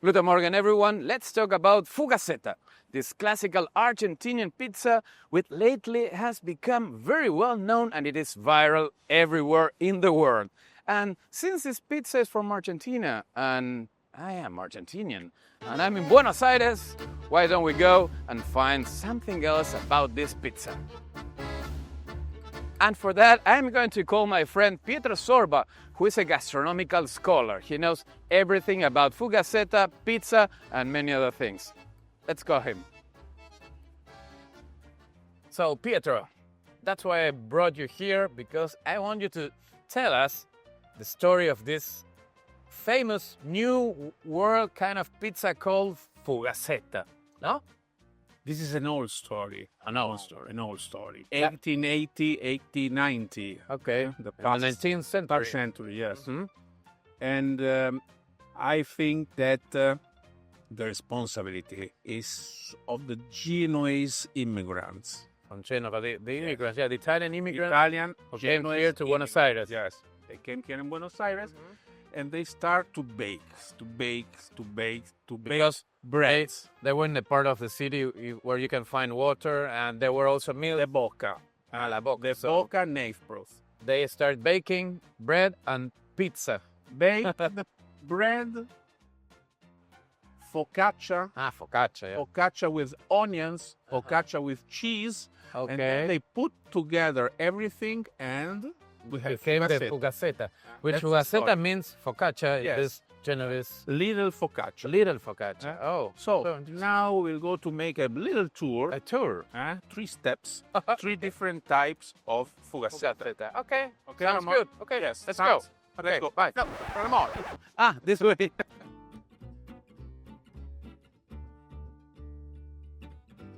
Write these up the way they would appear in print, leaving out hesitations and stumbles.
Guten Morgen, everyone. Let's talk about Fugazzeta, this classical Argentinian pizza which lately has become very well known and it is viral everywhere in the world. And since this pizza is from Argentina and I am Argentinian and I'm in Buenos Aires, why don't we go and find something else about this pizza? And for that, I'm going to call my friend Pietro Sorba, who is a gastronomical scholar. He knows everything about Fugazzeta, pizza, and many other things. Let's call him. So, Pietro, that's why I brought you here, because I want you to tell us the story of this famous new world kind of pizza called Fugazzeta, no? This is an old story. An old story. An old story. Yeah. 1880, 1890. Okay. The The past 19th century. century, yes. Hmm? And I think that the responsibility is of the Genoese immigrants. From Genova, the immigrants, yeah, the Italian immigrants Italian who came Genoese here to Buenos immigrants, Aires. Yes. They came here in Buenos Aires and they start to bake. Because breads. they were in the part of the city where you can find water, and there were also milk. The boca. La boca. The So boca neighbors. they start baking bread and pizza. Bake the bread, focaccia, Focaccia, yeah. focaccia with onions, focaccia with cheese, and then Okay. they put together everything and we have Became the Fugazzeta. Fugazzeta. Which That's the Fugazzeta story. means focaccia, Yes. this Genovese Little focaccia. little focaccia. Yeah. Oh, So now we'll go to make a little tour. a tour. 3 steps, 3 different types of Fugazzeta. Fugazzeta. Okay, Okay, sounds Ramon? good. Okay, Yes, let's sounds- go. Let's Okay, go. bye. No, Ramon. This way.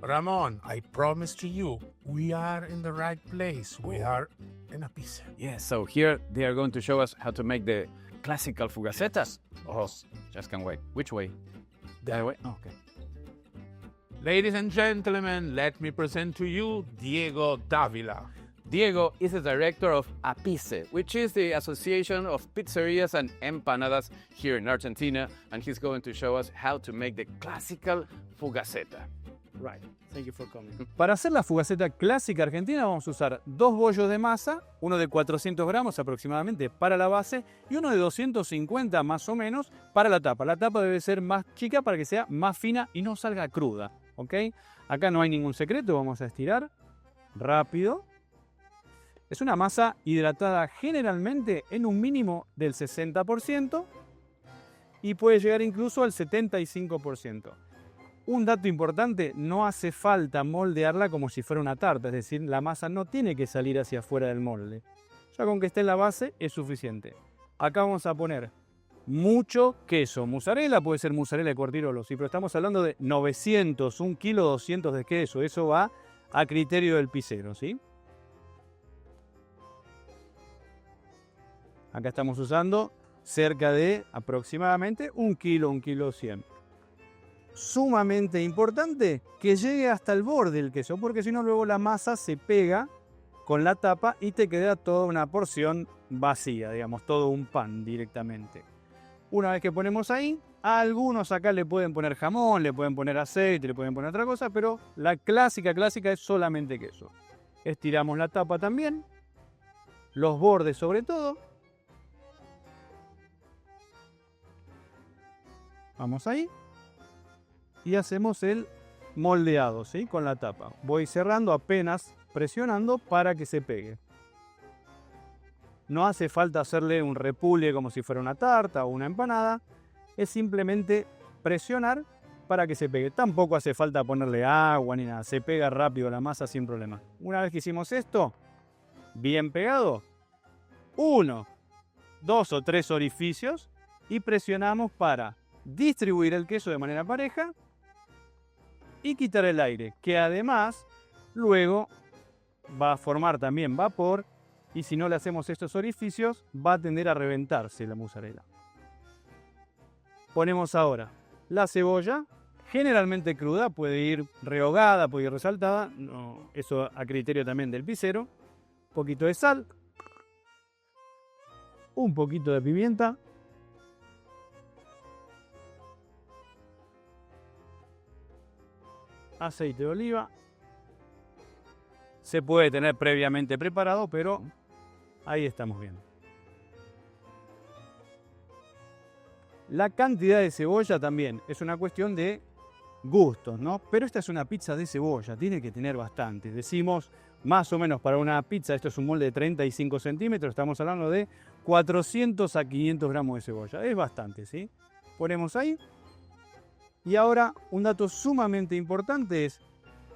Ramon, I promise to you, we are in the right place. We are in a pizza. Yeah, so here they are going to show us how to make the classical Fugazzetas. Oh, just can't wait. Which way? That way? Okay. Ladies and gentlemen, let me present to you Diego Davila. Diego is the director of APICE, which is the Association of Pizzerias and Empanadas here in Argentina, and he's going to show us how to make the classical Fugazzeta. Right. Thank you for coming. Para hacer la fugaceta clásica argentina vamos a usar 2 bollos de masa, uno de 400 gramos aproximadamente para la base y uno de 250 más o menos para la tapa. La tapa debe ser más chica para que sea más fina y no salga cruda, ¿ok? Acá no hay ningún secreto, vamos a estirar rápido. Es una masa hidratada generalmente en un mínimo del 60% y puede llegar incluso al 75%. Un dato importante, no hace falta moldearla como si fuera una tarta, es decir, la masa no tiene que salir hacia afuera del molde. Ya con que esté en la base es suficiente. Acá vamos a poner mucho queso, mozzarella, puede ser mozzarella de Cortirolo, sí, pero estamos hablando de 900, 1 kilo 200 de queso, eso va a criterio del pizzero, ¿sí? Acá estamos usando cerca de aproximadamente 1 kilo 100. Sumamente importante que llegue hasta el borde del queso, porque si no luego la masa se pega con la tapa y te queda toda una porción vacía, digamos, todo un pan directamente. Una vez que ponemos ahí, a algunos acá le pueden poner jamón, le pueden poner aceite, le pueden poner otra cosa, pero la clásica es solamente queso. Estiramos la tapa también, los bordes sobre todo. Vamos ahí. Y hacemos el moldeado, ¿sí? Con la tapa. Voy cerrando apenas presionando para que se pegue. No hace falta hacerle un repulgue como si fuera una tarta o una empanada. Es simplemente presionar para que se pegue. Tampoco hace falta ponerle agua ni nada. Se pega rápido la masa sin problema. Una vez que hicimos esto, bien pegado, 1, 2 o 3 orificios y presionamos para distribuir el queso de manera pareja y quitar el aire, que además luego va a formar también vapor y si no le hacemos estos orificios va a tender a reventarse la mozzarella. Ponemos ahora la cebolla, generalmente cruda, puede ir rehogada, puede ir resaltada, no, eso a criterio también del pizzero. Un poquito de sal, un poquito de pimienta, aceite de oliva. Se puede tener previamente preparado, pero ahí estamos viendo. La cantidad de cebolla también es una cuestión de gustos, ¿no? Pero esta es una pizza de cebolla, tiene que tener bastante. Decimos más o menos para una pizza, esto es un molde de 35 centímetros, estamos hablando de 400 a 500 gramos de cebolla. Es bastante, ¿sí? Ponemos ahí. Y ahora un dato sumamente importante es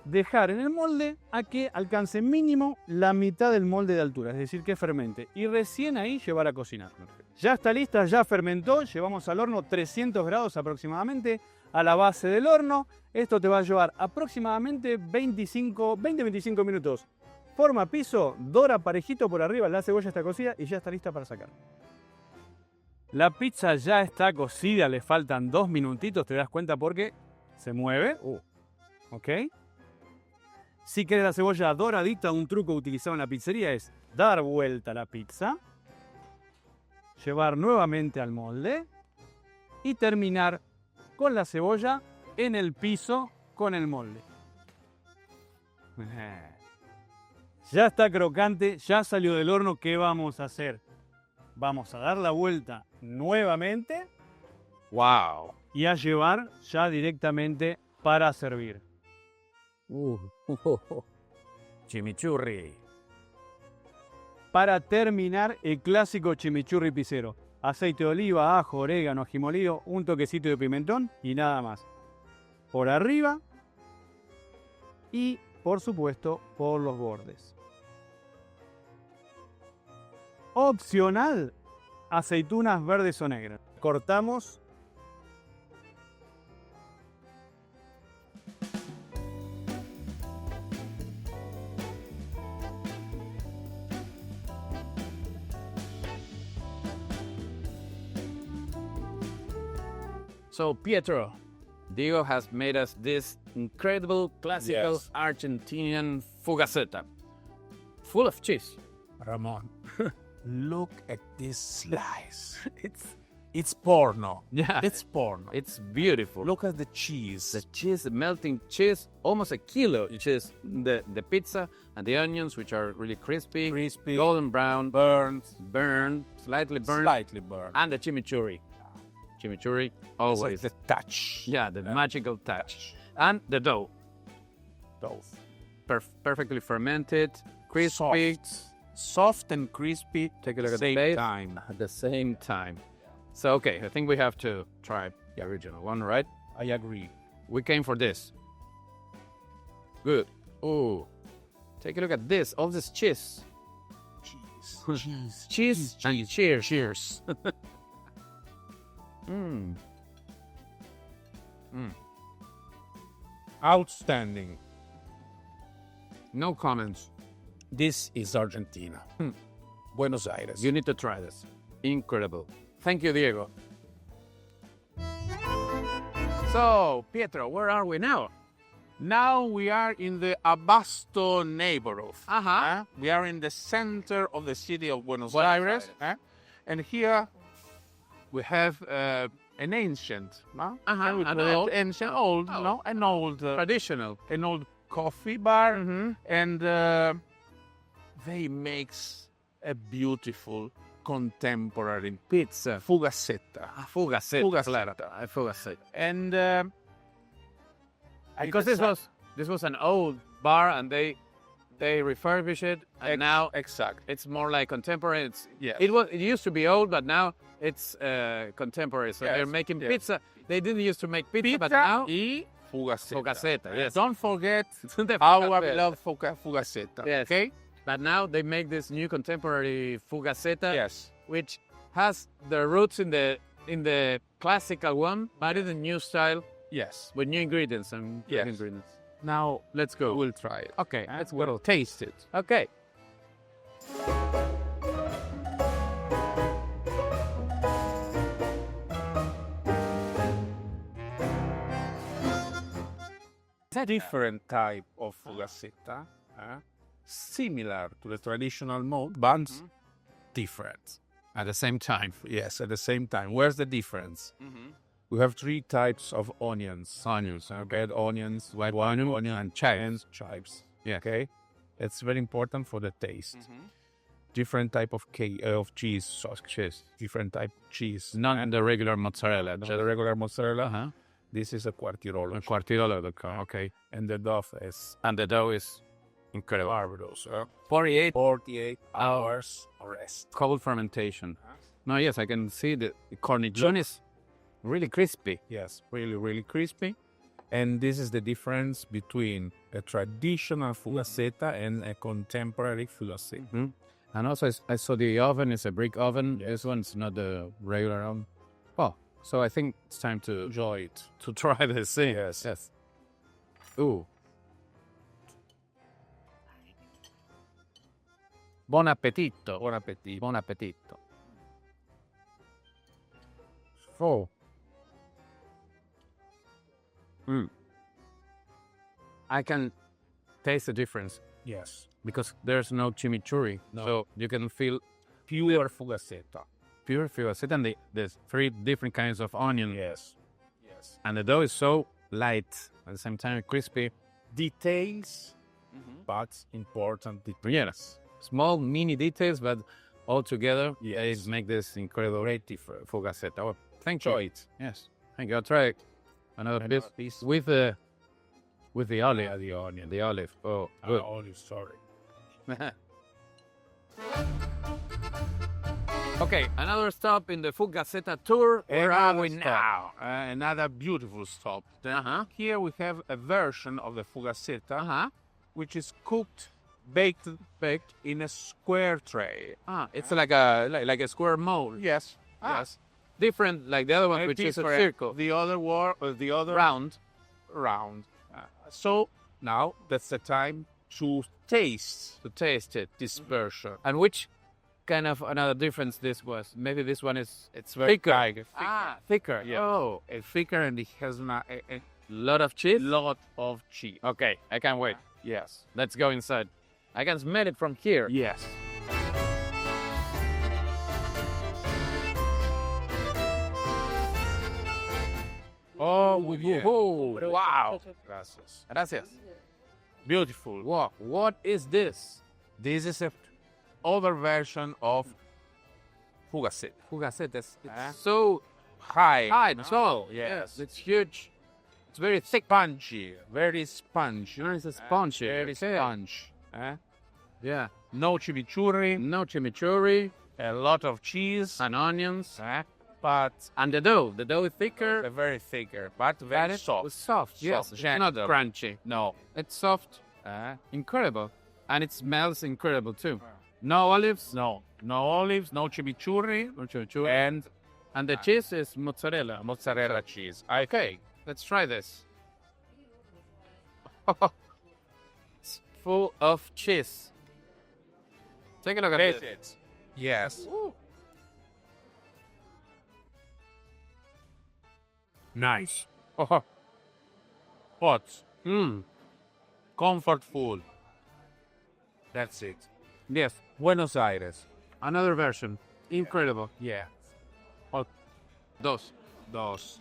dejar en el molde a que alcance mínimo la mitad del molde de altura, es decir, que fermente. Y recién ahí llevar a cocinar. Ya está lista, ya fermentó, llevamos al horno 300 grados aproximadamente a la base del horno. Esto te va a llevar aproximadamente 20-25 minutos. Forma piso, dora parejito por arriba, la cebolla está cocida y ya está lista para sacar. La pizza ya está cocida, le faltan 2 minutitos, te das cuenta porque se mueve. ¿Ok? Si querés la cebolla doradita, un truco utilizado en la pizzería es dar vuelta a la pizza, llevar nuevamente al molde y terminar con la cebolla en el piso con el molde. Ya está crocante, ya salió del horno. ¿Qué vamos a hacer? Vamos a dar la vuelta nuevamente. Wow. Y a llevar ya directamente para servir. Chimichurri. Para terminar, el clásico chimichurri pizzero. Aceite de oliva, ajo, orégano, ají molido, un toquecito de pimentón y nada más. Por arriba y, por supuesto, por los bordes. Opcional, aceitunas verdes o negras. Cortamos. So, Pietro, Diego has made us this incredible classical Yes. Argentinian fugazzeta, full of cheese. Ramon, look at this slice. It's porno. Yeah, It's porno. it's beautiful. Look at the cheese. The cheese, the melting cheese, almost a kilo. Cheese, the pizza and the onions, which are really crispy, Crispy. golden brown, burned, slightly burned, Slightly burned. and the chimichurri. Chimichurri, always. It's like the touch. Yeah, the magical touch. And the dough, Those. perfectly fermented, crispy. Soft and crispy. Take a look at same the base. time. At the same time. So, okay, I think we have to try the original one, right? I agree. We came for this. Good. Oh, take a look at this. All this cheese. Cheese. Cheese and cheers. Cheers. Outstanding. No comments. This is Argentina. Buenos Aires. You need to try this. Incredible. Thank you, Diego. So, Pietro, where are we now? Now we are in the Abasto neighborhood. Uh-huh. We are in the center of the city of Buenos Buenos Aires. And here we have an ancient, no? Uh-huh, We an call it old? ancient, old, Oh. no? Traditional. An old coffee bar, Mhm. and they makes a beautiful contemporary Pizza. Fugazzeta. Fugazzeta. Fugazzeta. Claro. Fugazzeta. And Because this was an old bar and they refurbished it and now exact. it's more like contemporary. Yes. It used to be old, but now it's contemporary. So Yes, they're making yes. pizza. They didn't used to make pizza, but Pizza now y Fugazzeta. Fugazzeta. Yes. Don't forget The our Fugazzeta. beloved Fugazzeta. Yes. Okay? But now they make this new contemporary Fugazzeta, Yes. which has the roots in the classical one, but in the new style Yes. with new ingredients and good Yes. ingredients. Now Let's go. we'll try it. Okay, let's go. We'll taste it. Okay. Different type of Fugazzeta, similar to the traditional mode, but different. At the same time. Yes, at the same time. Where's the difference? We have 3 types of onions. Onions. Red onions, white onion, and chives. and chives. Yeah. Okay, it's very important for the taste. Different type of cheese, sausages. Different type cheese. Not the regular mozzarella. Not the regular mozzarella. Uh-huh. This is a quartirolo. Quartirolo. Okay. And the dough is And the dough is incredible. marvelous. 48 hours rest. cold fermentation. No, yes, I can see the cornichon is really crispy. Yes, really, really crispy. And this is the difference between a traditional fugazzeta and a contemporary fugazzeta. Mm-hmm. And also, I saw the oven is a brick oven. Yes. This one's not the regular oven. Oh, so I think it's time to Enjoy it. to try this. Yes. Yes. Ooh. Buon appetito. Buon appetito. Buon appetito. Oh, I can taste the difference yes. because there's no chimichurri. No. So you can feel Pure fugazzeta. pure fugazzeta and there's 3 different kinds of onion. Yes. Yes. And the dough is so light at the same time crispy. Details, but important details. Yes. Small mini details, but all together Yes. they make this incredible Great fugazzeta. Oh, thank you. Enjoy it. Yes. Thank you. I'll try another piece with the olive. The onion. The olive. Oh, good. Olive, sorry. Okay, another stop in the Fugazzeta tour. Where are we now? Another beautiful stop. Uh-huh. Here we have a version of the fugazzeta, Uh-huh. which is baked in a square tray. It's like a square mold. Yes. Yes. Different like the other one, which is a Different. circle. The other Round. round. So now that's the time to taste To taste it. this version. And which kind of another difference this was? Maybe this one it's very thicker. Thicker. Yeah. Oh, It's thicker and it has a lot of cheese. lot of cheese. Okay, I can't wait. Yes. Let's go inside. I can smell it from here. Yes. Oh, with you. Oh, wow. Gracias. Gracias. Beautiful. Wow, what is this? This is a other version of fugazzeta. Fugazzeta. It's so High. high, no? tall. Yes. It's huge. It's very thick. Spongy. Very spongy. It's a sponge. Very Okay. sponge. Yeah. No chimichurri. No chimichurri A lot of cheese. and onions. But And the dough. The dough is thicker. very thicker. But very soft. It's soft. Yes. Soft. It's not Gentle. crunchy. No. It's soft. Incredible. And it smells incredible too. No olives. No. No olives. No chimichurri. No chimichurri. And the cheese is mozzarella. mozzarella cheese. Okay, let's try this. It's full of cheese. Take a look at Taste this. it. Yes. Nice. Hot. Comfort food. That's it. Yes, Buenos Aires. another version. Incredible. Yeah. Dos. Dos.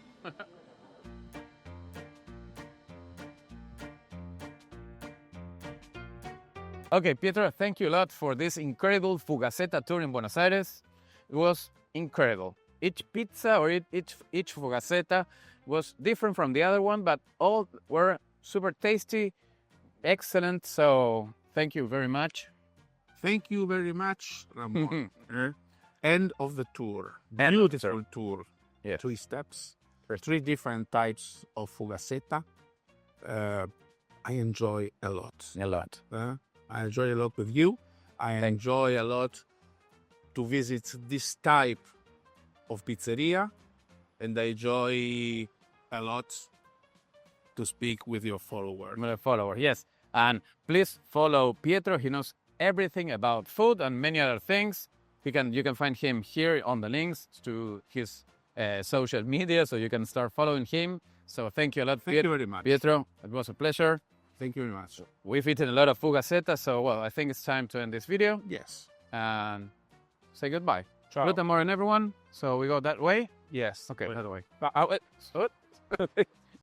Okay, Pietro, thank you a lot for this incredible Fugazzeta tour in Buenos Aires. It was incredible. Each pizza or each Fugazzeta was different from the other one, but all were super tasty, excellent. So thank you very much. Thank you very much, Ramon. End of the tour. End of the Beautiful tour. Yes. 3 steps. 3 different types of fugazzeta. I enjoy a lot. A lot. I enjoy a lot with you. I enjoy a lot to visit this type of pizzeria. And I enjoy a lot to speak with your followers. I'm a follower, yes. And please follow Pietro. He knows everything about food and many other things. You can find him here on the links to his social media, so you can start following him. So thank you a lot, Thank you very much. Pietro. It was a pleasure. Thank you very much. We've eaten a lot of Fugazzeta, so well, I think it's time to end this video Yes. and say goodbye. Put them more in everyone. So we go that way. Yes. Okay, that way. Ah,